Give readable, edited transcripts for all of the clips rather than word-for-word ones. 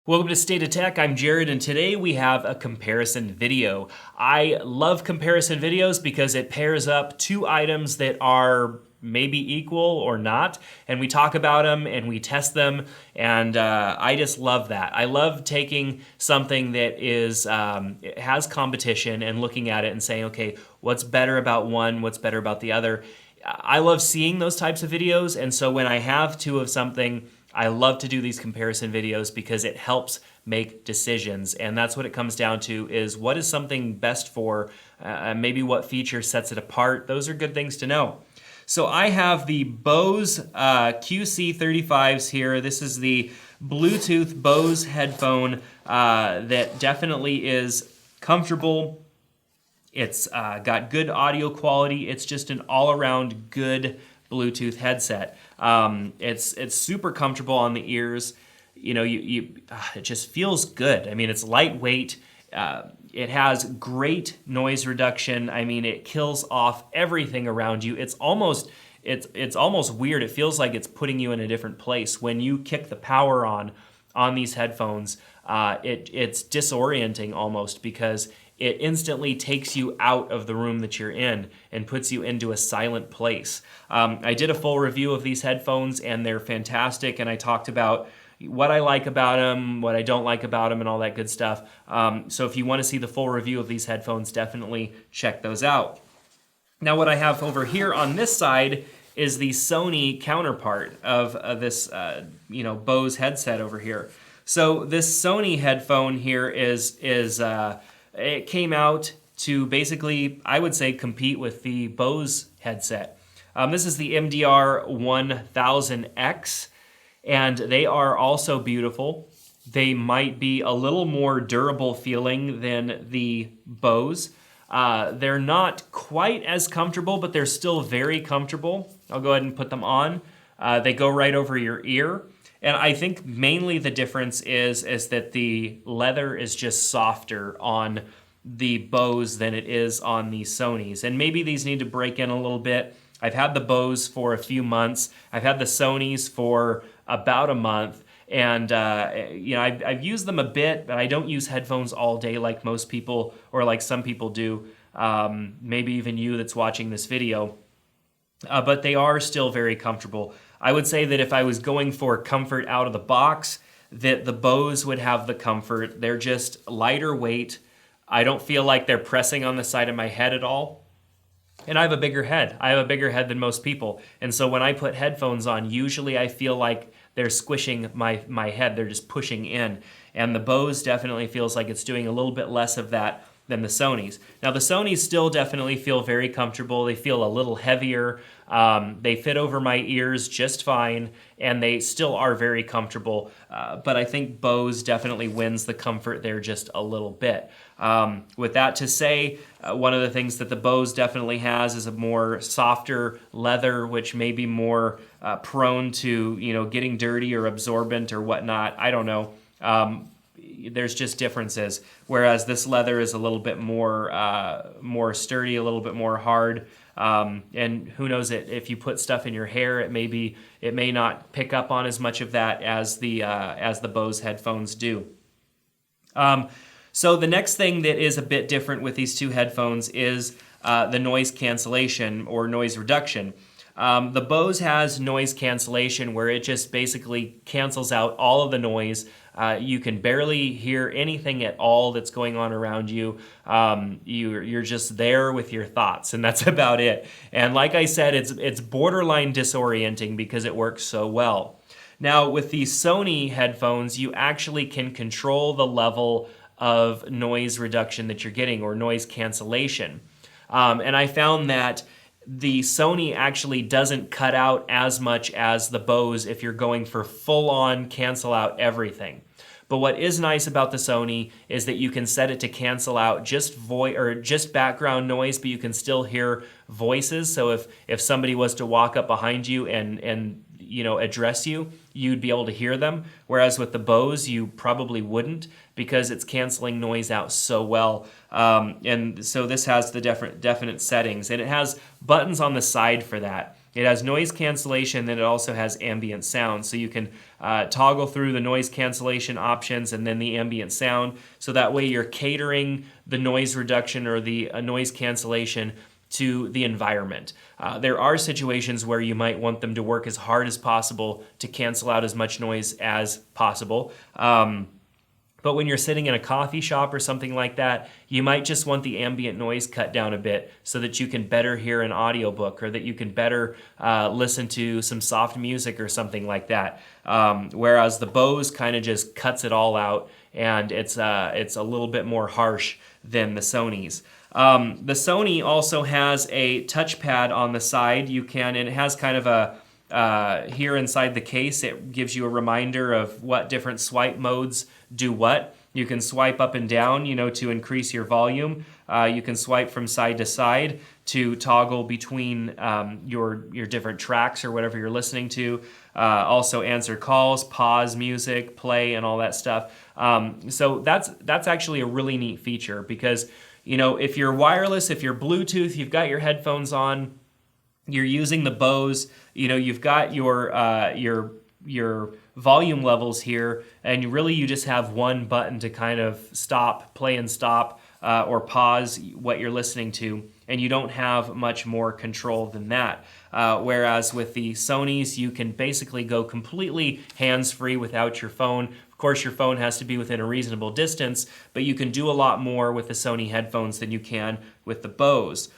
Welcome to State of Tech. I'm Jared, and today we have a comparison video. I love comparison videos because it pairs up two items that are maybe equal or not, and we talk about them and we test them, and I just love that. I love taking something that is it has competition and looking at it and saying, okay, what's better about one, what's better about the other. I love seeing those types of videos, and so when I have two of something, I love to do these comparison videos because it helps make decisions, and that's what it comes down to, is what is something best for, maybe what feature sets it apart. Those are good things to know. So I have the Bose QC35s here. This is the Bluetooth Bose headphone that definitely is comfortable. It's got good audio quality. It's just an all-around good Bluetooth headset. It's super comfortable on the ears. You know, it just feels good. I mean, it's lightweight. It has great noise reduction. I mean, it kills off everything around you. It's almost weird. It feels like it's putting you in a different place when you kick the power on these headphones. It's disorienting almost, because it instantly takes you out of the room that you're in and puts you into a silent place. I did a full review of these headphones, and they're fantastic, and I talked about what I like about them, what I don't like about them, and all that good stuff. So if you want to see the full review of these headphones, definitely check those out. Now, what I have over here on this side is the Sony counterpart of this Bose headset over here. So this Sony headphone here it came out to basically, I would say, compete with the Bose headset. This is the MDR1000X, and they are also beautiful. They might be a little more durable feeling than the Bose. They're not quite as comfortable, but they're still very comfortable. I'll go ahead and put them on. They go right over your ear. And I think mainly the difference is that the leather is just softer on the Bose than it is on the Sonys. And maybe these need to break in a little bit. I've had the Bose for a few months. I've had the Sonys for about a month. And I've used them a bit, but I don't use headphones all day like most people, or like some people do. Maybe even you that's watching this video. But they are still very comfortable. I would say that if I was going for comfort out of the box, that the Bose would have the comfort. They're just lighter weight. I don't feel like they're pressing on the side of my head at all. And I have a bigger head. I have a bigger head than most people. And so when I put headphones on, usually I feel like they're squishing my head. They're just pushing in. And the Bose definitely feels like it's doing a little bit less of that than the Sonys. Now, the Sonys still definitely feel very comfortable. They feel a little heavier. They fit over my ears just fine, and they still are very comfortable. But I think Bose definitely wins the comfort there just a little bit. With that to say, one of the things that the Bose definitely has is a more softer leather, which may be more prone to getting dirty or absorbent or whatnot. I don't know. There's just differences. Whereas this leather is a little bit more sturdy, a little bit more hard. And who knows, if you put stuff in your hair, it may not pick up on as much of that as the Bose headphones do. So the next thing that is a bit different with these two headphones is the noise cancellation or noise reduction. The Bose has noise cancellation, where it just basically cancels out all of the noise. You can barely hear anything at all that's going on around you. You're just there with your thoughts, and that's about it. And like I said, it's borderline disorienting because it works so well. Now, with the Sony headphones, you actually can control the level of noise reduction that you're getting, or noise cancellation. And I found that the Sony actually doesn't cut out as much as the Bose if you're going for full-on cancel out everything. But what is nice about the Sony is that you can set it to cancel out just background noise, but you can still hear voices. So if somebody was to walk up behind you and address you, you'd be able to hear them. Whereas with the Bose, you probably wouldn't, because it's canceling noise out so well. And so this has the definite settings, and it has buttons on the side for that. It has noise cancellation, then it also has ambient sound. So you can toggle through the noise cancellation options and then the ambient sound. So that way you're catering the noise reduction or the noise cancellation to the environment. There are situations where you might want them to work as hard as possible to cancel out as much noise as possible. But when you're sitting in a coffee shop or something like that, you might just want the ambient noise cut down a bit so that you can better hear an audiobook or that you can better listen to some soft music or something like that. Whereas the Bose kind of just cuts it all out, and it's a little bit more harsh than the Sony's. The Sony also has a touchpad on the side. And it has kind of a here inside the case, it gives you a reminder of what different swipe modes do what. You can swipe up and down, to increase your volume. You can swipe from side to side to toggle between your different tracks or whatever you're listening to. Also answer calls, pause music, play, and all that stuff. So that's actually a really neat feature because, if you're wireless, if you're Bluetooth, you've got your headphones on, you're using the Bose, you've got your volume levels here, and you just have one button to kind of play and stop, or pause what you're listening to, and you don't have much more control than that. Whereas with the Sonys, you can basically go completely hands-free without your phone. Of course, your phone has to be within a reasonable distance, but you can do a lot more with the Sony headphones than you can with the Bose.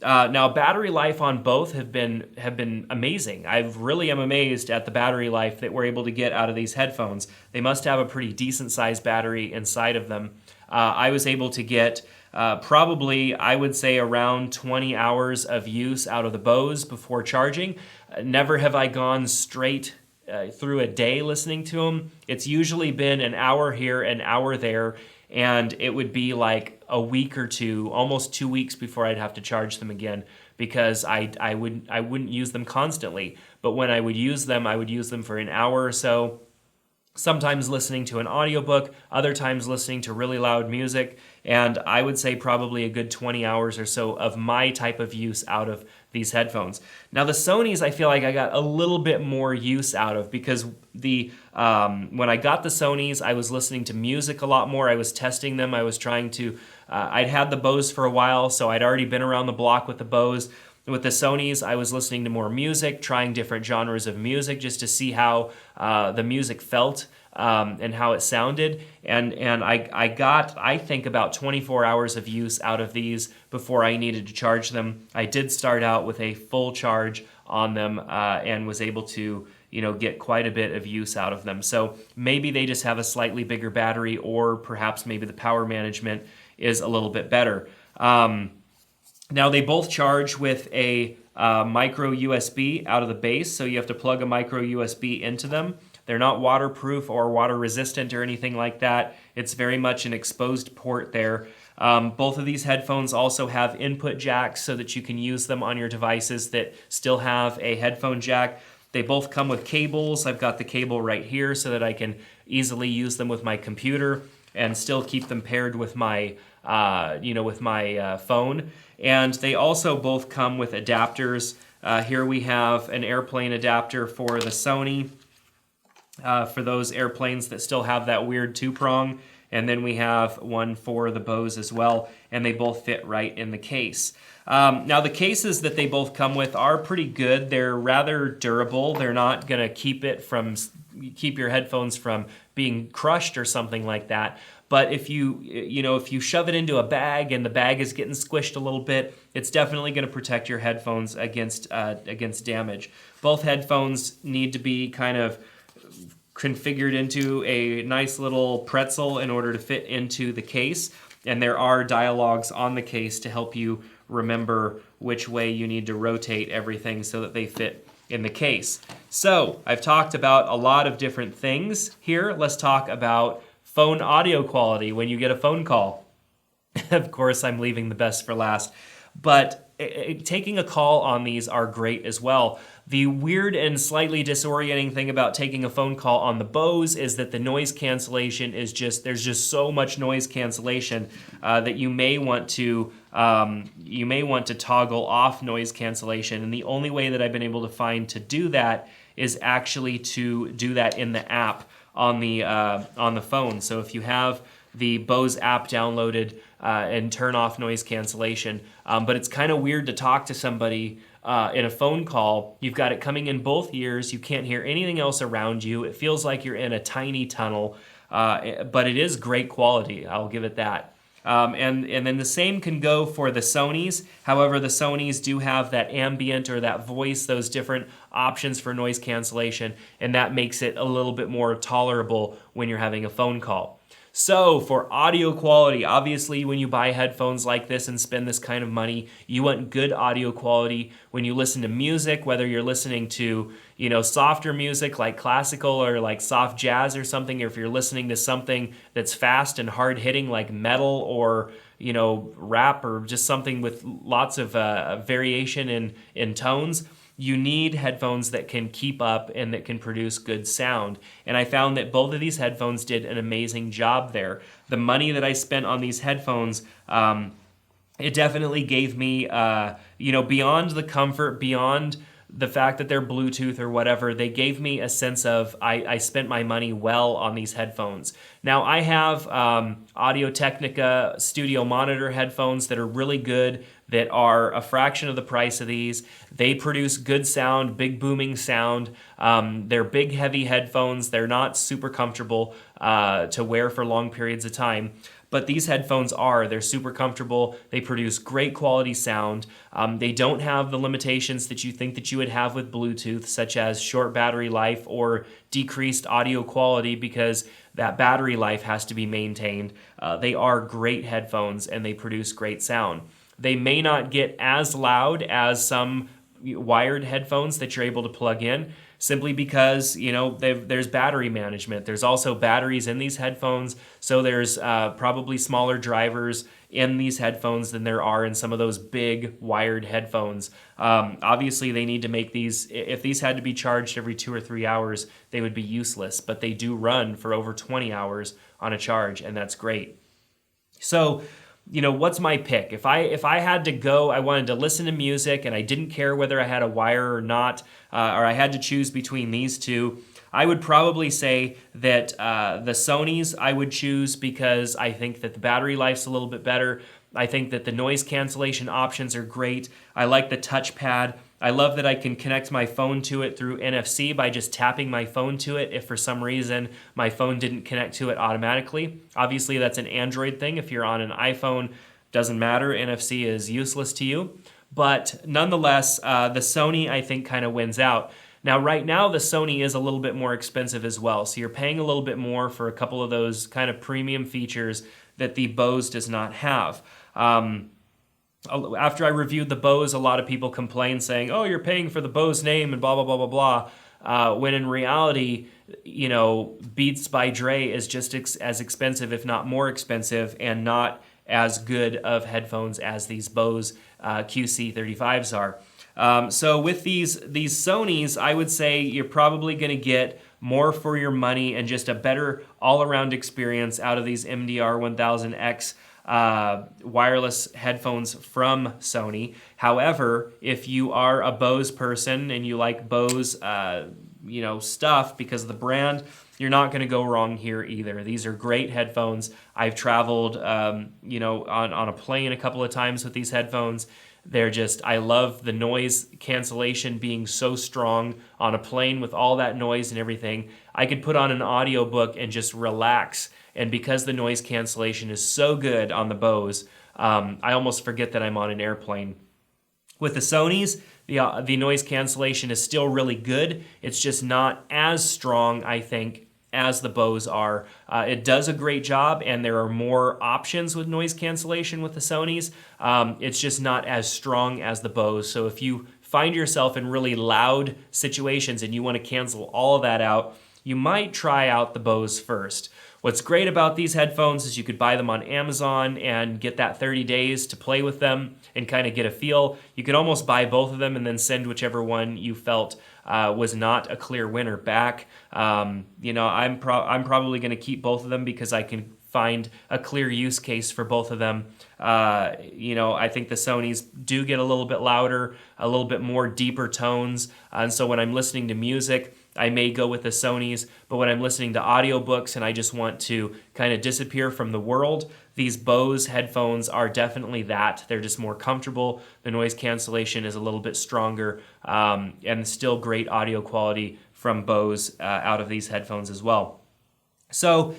Now, battery life on both have been amazing. I really am amazed at the battery life that we're able to get out of these headphones. They must have a pretty decent sized battery inside of them. I was able to get probably, I would say, around 20 hours of use out of the Bose before charging. Never have I gone straight through a day listening to them. It's usually been an hour here, an hour there, and it would be like a week or two, almost 2 weeks before I'd have to charge them again because I wouldn't use them constantly. But when I would use them, I would use them for an hour or so, sometimes listening to an audiobook, other times listening to really loud music, and I would say probably a good 20 hours or so of my type of use out of these headphones. Now the Sonys, I feel like I got a little bit more use out of because when I got the Sonys, I was listening to music a lot more. I was testing them. I was trying to, I'd had the Bose for a while, so I'd already been around the block with the Bose. With the Sonys, I was listening to more music, trying different genres of music just to see how the music felt and how it sounded. And I got, I think, about 24 hours of use out of these before I needed to charge them. I did start out with a full charge on them and was able to get quite a bit of use out of them. So maybe they just have a slightly bigger battery, or perhaps maybe the power management is a little bit better. Now they both charge with a micro USB out of the base, so you have to plug a micro USB into them. They're not waterproof or water resistant or anything like that. It's very much an exposed port there. Both of these headphones also have input jacks so that you can use them on your devices that still have a headphone jack. They both come with cables. I've got the cable right here so that I can easily use them with my computer and still keep them paired with my phone. And they also both come with adapters. Here we have an airplane adapter for the Sony, for those airplanes that still have that weird two-prong. And then we have one for the Bose as well, and they both fit right in the case. Now the cases that they both come with are pretty good. They're rather durable. They're not going to keep your headphones from being crushed or something like that. But if you shove it into a bag and the bag is getting squished a little bit, it's definitely going to protect your headphones against damage. Both headphones need to be kind of configured into a nice little pretzel in order to fit into the case. And there are dialogues on the case to help you remember which way you need to rotate everything so that they fit in the case. So I've talked about a lot of different things here. Let's talk about phone audio quality when you get a phone call. Of course, I'm leaving the best for last, but taking a call on these are great as well. The weird and slightly disorienting thing about taking a phone call on the Bose is that the noise cancellation is there's just so much noise cancellation that you may want to toggle off noise cancellation. And the only way that I've been able to find to do that is actually to do that in the app on the phone. So if you have the Bose app downloaded and turn off noise cancellation, but it's kind of weird to talk to somebody in a phone call. You've got it coming in both ears. You can't hear anything else around you. It feels like you're in a tiny tunnel, but it is great quality. I'll give it that. And then the same can go for the Sonys. However, the Sonys do have that ambient or that voice, those different options for noise cancellation, and that makes it a little bit more tolerable when you're having a phone call. So for audio quality, obviously when you buy headphones like this and spend this kind of money, you want good audio quality. When you listen to music, whether you're listening to, softer music like classical or like soft jazz or something, or if you're listening to something that's fast and hard hitting like metal or, rap or just something with lots of variation in tones, you need headphones that can keep up and that can produce good sound. And I found that both of these headphones did an amazing job there. The money that I spent on these headphones, it definitely gave me, beyond the comfort, beyond the fact that they're Bluetooth or whatever, they gave me a sense of I spent my money well on these headphones. Now I have Audio-Technica studio monitor headphones that are really good, that are a fraction of the price of these. They produce good sound, big booming sound. They're big, heavy headphones. They're not super comfortable to wear for long periods of time. But these headphones they're super comfortable. They produce great quality sound. They don't have the limitations that you think that you would have with Bluetooth, such as short battery life or decreased audio quality, because that battery life has to be maintained. They are great headphones and they produce great sound. They may not get as loud as some wired headphones that you're able to plug in, simply because, there's battery management. There's also batteries in these headphones, so there's probably smaller drivers in these headphones than there are in some of those big wired headphones. Obviously, they need to make these, if these had to be charged every 2 or 3 hours, they would be useless, but they do run for over 20 hours on a charge, and that's great. So, what's my pick? If I had to go, I wanted to listen to music and I didn't care whether I had a wire or not, or I had to choose between these two, I would probably say that the Sonys I would choose, because I think that the battery life's a little bit better. I think that the noise cancellation options are great. I like the touchpad. I love that I can connect my phone to it through NFC by just tapping my phone to it if for some reason my phone didn't connect to it automatically. Obviously, that's an Android thing. If you're on an iPhone, doesn't matter. NFC is useless to you. But nonetheless, the Sony, I think, kind of wins out. Now, right now, the Sony is a little bit more expensive as well. So you're paying a little bit more for a couple of those kind of premium features that the Bose does not have. After I reviewed the Bose, a lot of people complained saying, oh, you're paying for the Bose name and blah, blah, blah, blah, blah. When in reality, Beats by Dre is just as expensive, if not more expensive, and not as good of headphones as these Bose QC35s are. So with these Sonys, I would say you're probably going to get more for your money and just a better all-around experience out of these MDR1000X wireless headphones from Sony. However, if you are a Bose person and you like Bose, stuff because of the brand, you're not going to go wrong here either. These are great headphones. I've traveled, on a plane a couple of times with these headphones. I love the noise cancellation being so strong on a plane with all that noise and everything. I could put on an audiobook and just relax. And because the noise cancellation is so good on the Bose, I almost forget that I'm on an airplane. With the Sonys, the noise cancellation is still really good. It's just not as strong, I think, as the Bose are. It does a great job, and there are more options with noise cancellation with the Sonys. It's just not as strong as the Bose. So if you find yourself in really loud situations and you want to cancel all of that out, you might try out the Bose first. What's great about these headphones is you could buy them on Amazon and get that 30 days to play with them and kind of get a feel. You could almost buy both of them and then send whichever one you felt was not a clear winner back. You know, I'm probably going to keep both of them because I can find a clear use case for both of them. You know, I think the Sonys do get a little bit louder, a little bit more deeper tones, and so when I'm listening to music, I may go with the Sonys, but when I'm listening to audiobooks and I just want to kind of disappear from the world, these Bose headphones are definitely that. They're just more comfortable. The noise cancellation is a little bit stronger, and still great audio quality from Bose out of these headphones as well. So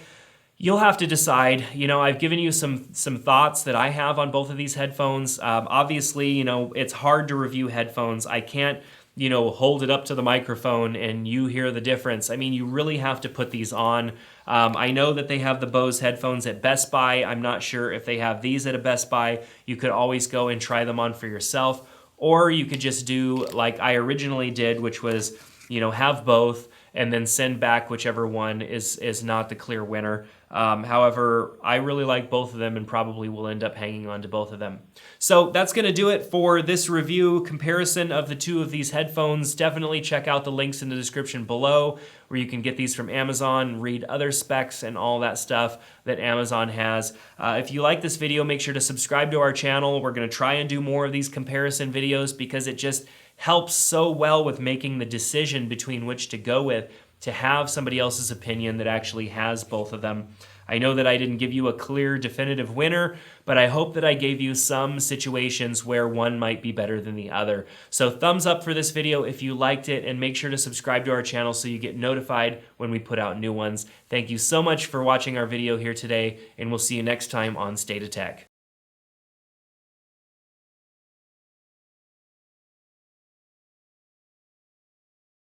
you'll have to decide. You know, I've given you some thoughts that I have on both of these headphones. Obviously, you know, it's hard to review headphones. I can't, you know, hold it up to the microphone and you hear the difference. I mean, you really have to put these on. I know that they have the Bose headphones at Best Buy. I'm not sure if they have these at a Best Buy. You could always go and try them on for yourself, or you could just do like I originally did, which was, you know, have both and then send back whichever one is not the clear winner. However, I really like both of them and probably will end up hanging on to both of them. So that's going to do it for this review comparison of the two of these headphones. Definitely check out the links in the description below where you can get these from Amazon, read other specs and all that stuff that Amazon has. If you like this video, make sure to subscribe to our channel. We're going to try and do more of these comparison videos because it just helps so well with making the decision between which to go with, to have somebody else's opinion that actually has both of them. I know that I didn't give you a clear, definitive winner, but I hope that I gave you some situations where one might be better than the other. So thumbs up for this video if you liked it, and make sure to subscribe to our channel so you get notified when we put out new ones. Thank you so much for watching our video here today, and we'll see you next time on State of Tech.